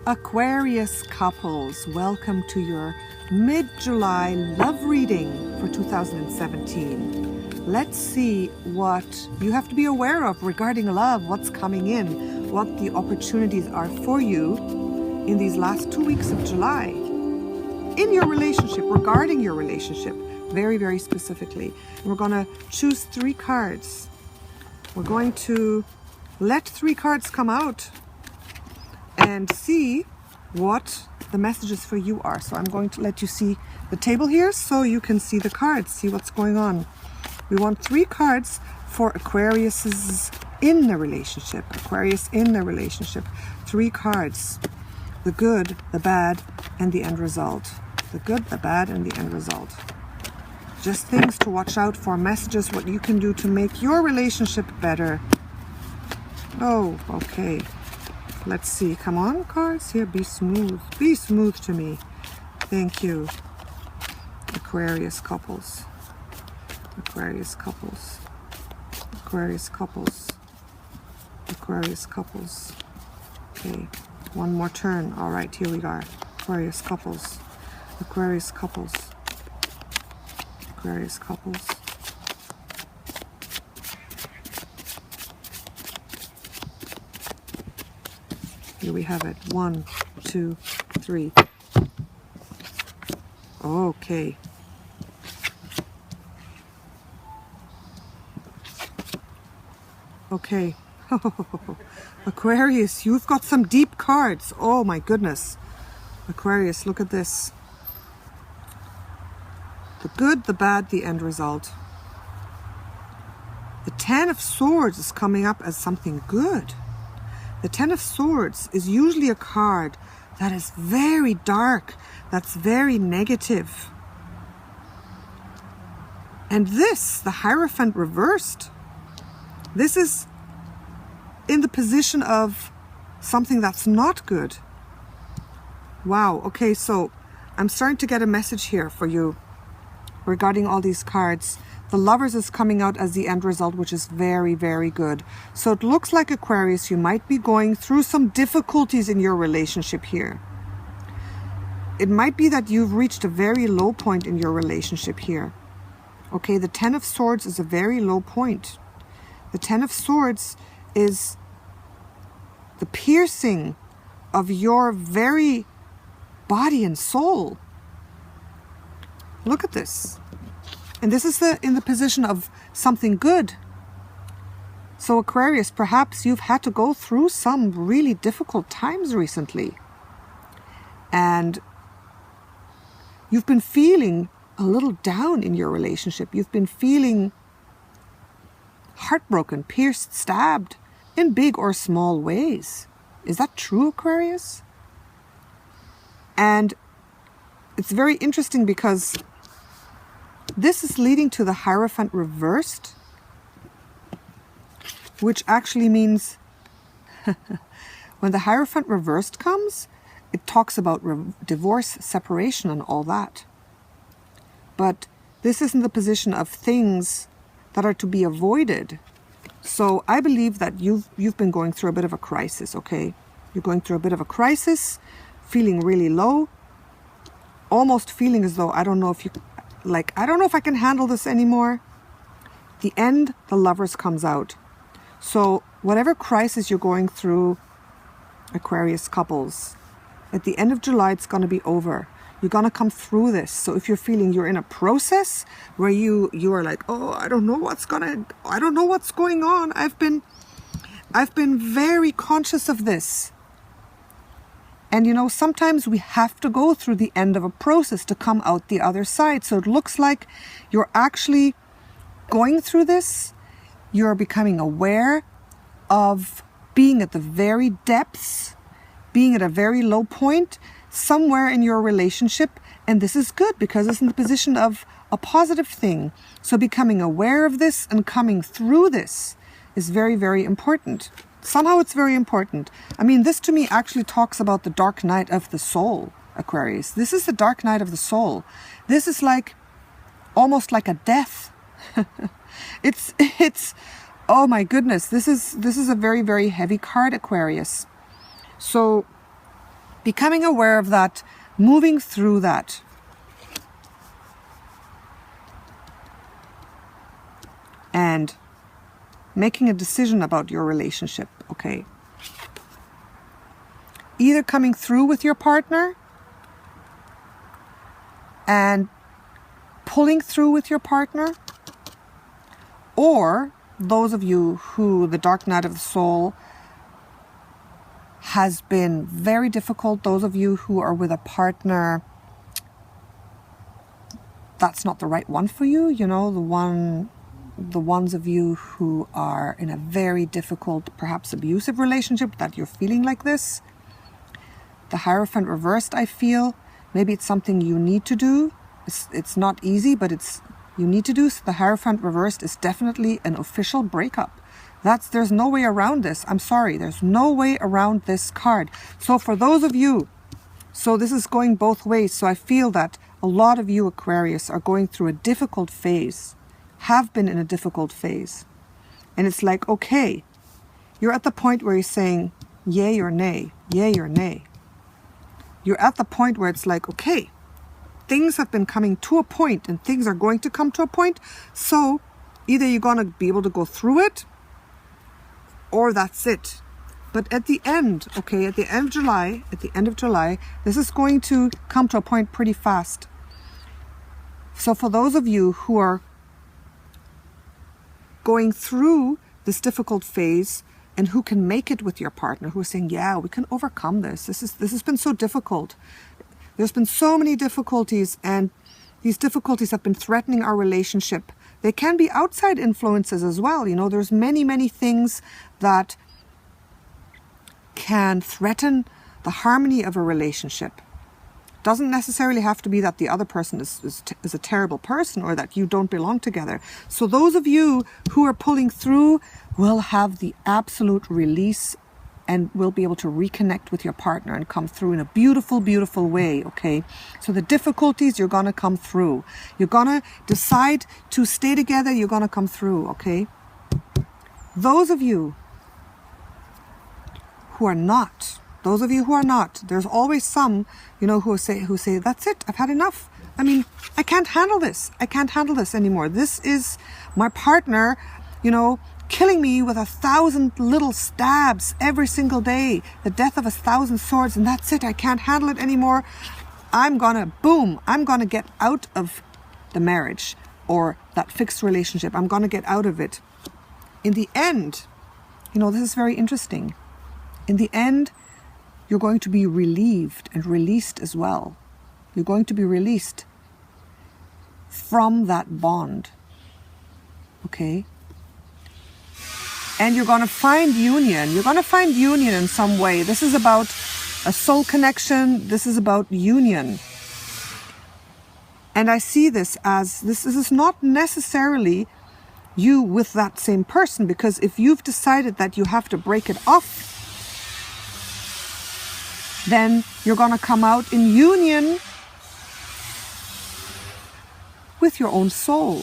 Aquarius couples, welcome to your mid-July love reading for 2017. Let's see what you have to be aware of regarding love, what's coming in, what the opportunities are for you in these last 2 weeks of July. In your relationship, regarding your relationship, very, very specifically. And we're going to choose 3 cards. We're going to let 3 cards come out and see what the messages for you are. So I'm going to let you see the table here so you can see the cards, see what's going on. We want 3 cards for Aquarius's in the relationship. Aquarius in the relationship. 3 cards. The good, the bad, and the end result. The good, the bad, and the end result. Just things to watch out for, messages, what you can do to make your relationship better. Oh, okay. Let's see. Come on, cards here. Be smooth. Be smooth to me. Thank you. Aquarius couples. Aquarius couples. Aquarius couples. Aquarius couples. Okay. One more turn. All right, here we are. Aquarius couples. Aquarius couples. Aquarius couples. Here we have it. 1, 2, 3. Okay. Okay. Aquarius, you've got some deep cards. Oh my goodness. Aquarius, look at this. The good, the bad, the end result. The 10 of Swords is coming up as something good. The 10 of Swords is usually a card that is very dark, that's very negative. And this, the Hierophant reversed, this is in the position of something that's not good. Wow, okay, so I'm starting to get a message here for you regarding all these cards. The Lovers is coming out as the end result, which is very, very good. So it looks like, Aquarius, you might be going through some difficulties in your relationship here. It might be that you've reached a very low point in your relationship here. Okay, the 10 of Swords is a very low point. The 10 of Swords is the piercing of your very body and soul. Look at this. And this is in the position of something good. So Aquarius, perhaps you've had to go through some really difficult times recently. And you've been feeling a little down in your relationship. You've been feeling heartbroken, pierced, stabbed in big or small ways. Is that true, Aquarius? And it's very interesting because this is leading to the Hierophant reversed, which actually means when the Hierophant reversed comes, it talks about divorce, separation, and all that. But this is in the position of things that are to be avoided. So I believe that you've been going through a bit of a crisis, okay? You're going through a bit of a crisis, feeling really low, almost feeling as though, I don't know if I can handle this anymore. The end, the Lovers comes out. So whatever crisis you're going through, Aquarius couples, at the end of July, it's going to be over. You're going to come through this. So if you're feeling you're in a process where you are like, oh, I don't know what's going on. I've been very conscious of this. And you know, sometimes we have to go through the end of a process to come out the other side. So it looks like you're actually going through this. You're becoming aware of being at the very depths, being at a very low point somewhere in your relationship. And this is good because it's in the position of a positive thing. So becoming aware of this and coming through this is very, very important. Somehow it's very important. I mean, this to me actually talks about the dark night of the soul, Aquarius. This is the dark night of the soul. This is like, almost like a death. It's, oh my goodness. This is a very, very heavy card, Aquarius. So becoming aware of that, moving through that. And making a decision about your relationship, okay? Either coming through with your partner and pulling through with your partner, or those of you who the dark night of the soul has been very difficult, those of you who are with a partner that's not the right one for you, you know, the ones of you who are in a very difficult, perhaps abusive relationship that you're feeling like this. The Hierophant reversed, I feel, maybe it's something you need to do. It's not easy, but you need to do. So the Hierophant reversed is definitely an official breakup. There's no way around this. I'm sorry, there's no way around this card. So for those of you, so this is going both ways. So I feel that a lot of you Aquarius are going through a difficult phase, have been in a difficult phase. And it's like, okay, you're at the point where you're saying yay or nay, yay or nay. You're at the point where it's like, okay, things have been coming to a point and things are going to come to a point. So either you're going to be able to go through it or that's it. But at the end, okay, at the end of July, this is going to come to a point pretty fast. So for those of you who are going through this difficult phase and who can make it with your partner, who are saying, yeah, we can overcome this. This has been so difficult. There's been so many difficulties, and these difficulties have been threatening our relationship. They can be outside influences as well. You know, there's many, many things that can threaten the harmony of a relationship. Doesn't necessarily have to be that the other person is a terrible person or that you don't belong together. So those of you who are pulling through will have the absolute release and will be able to reconnect with your partner and come through in a beautiful, beautiful way, okay? So the difficulties, you're going to come through. You're going to decide to stay together, you're going to come through, okay? Those of you who are not, there's always some, you know, who say, that's it, I've had enough. I mean, I can't handle this. I can't handle this anymore. This is my partner, you know, killing me with 1,000 little stabs every single day, the death of 1,000 swords, and that's it. I can't handle it anymore. I'm gonna get out of the marriage or that fixed relationship. I'm gonna get out of it. In the end, you know, this is very interesting. In the end, you're going to be relieved and released as well. You're going to be released from that bond, okay? And you're going to find union. You're going to find union in some way. This is about a soul connection. This is about union. And I see this as, this is not necessarily you with that same person, because if you've decided that you have to break it off, then you're going to come out in union with your own soul.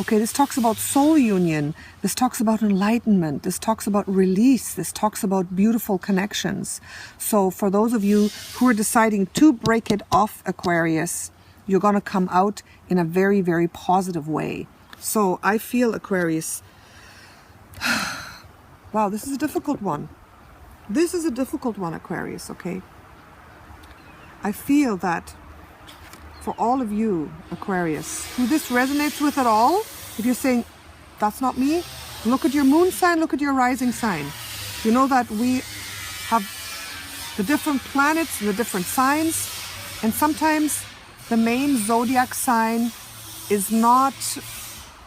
Okay, this talks about soul union. This talks about enlightenment. This talks about release. This talks about beautiful connections. So for those of you who are deciding to break it off, Aquarius, you're going to come out in a very, very positive way. So I feel, Aquarius, wow, this is a difficult one. This is a difficult one, Aquarius, okay? I feel that for all of you, Aquarius, who this resonates with at all, if you're saying, that's not me, look at your moon sign, look at your rising sign. You know that we have the different planets and the different signs, and sometimes the main zodiac sign is not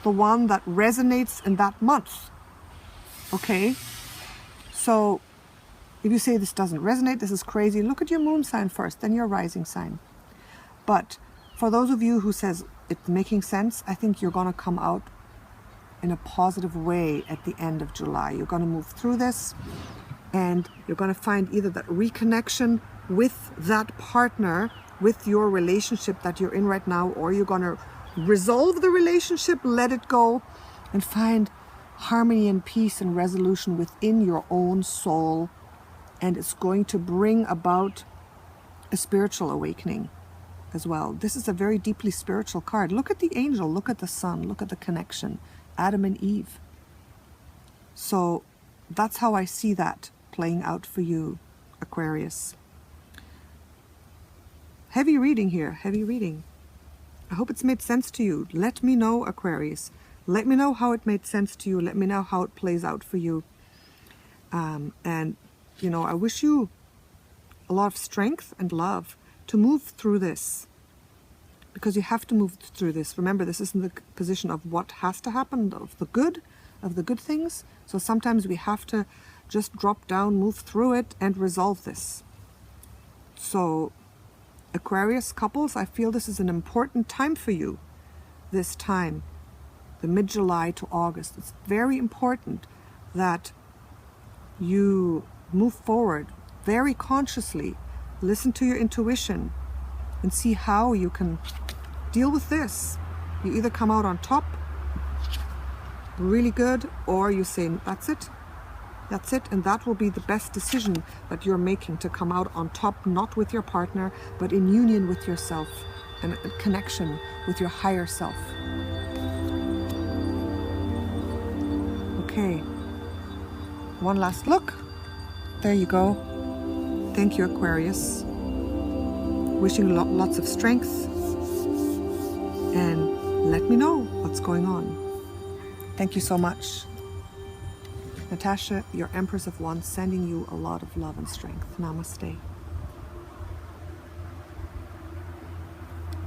the one that resonates in that month, okay? So if you say this doesn't resonate, this is crazy, look at your moon sign first, then your rising sign. But for those of you who says it's making sense, I think you're going to come out in a positive way at the end of July. You're going to move through this and you're going to find either that reconnection with that partner, with your relationship that you're in right now, or you're going to resolve the relationship, let it go, and find harmony and peace and resolution within your own soul. And it's going to bring about a spiritual awakening as well. This is a very deeply spiritual card. Look at the angel, look at the sun, look at the connection, Adam and Eve. So that's how I see that playing out for you, Aquarius. Heavy reading here, heavy reading. I hope it's made sense to you. Let me know, Aquarius. Let me know how it made sense to you. Let me know how it plays out for you. And, you know, I wish you a lot of strength and love to move through this. Because you have to move through this. Remember, this isn't the position of what has to happen, of the good things. So sometimes we have to just drop down, move through it, and resolve this. So, Aquarius couples, I feel this is an important time for you. This time, the mid-July to August. It's very important that you move forward very consciously. Listen to your intuition and see how you can deal with this. You either come out on top, really good, or you say, that's it, and that will be the best decision that you're making to come out on top, not with your partner, but in union with yourself and a connection with your higher self. Okay, one last look. There you go. Thank you, Aquarius. Wishing you lots of strength, and let me know what's going on. Thank you so much. Natasha, your Empress of Wands, sending you a lot of love and strength. Namaste.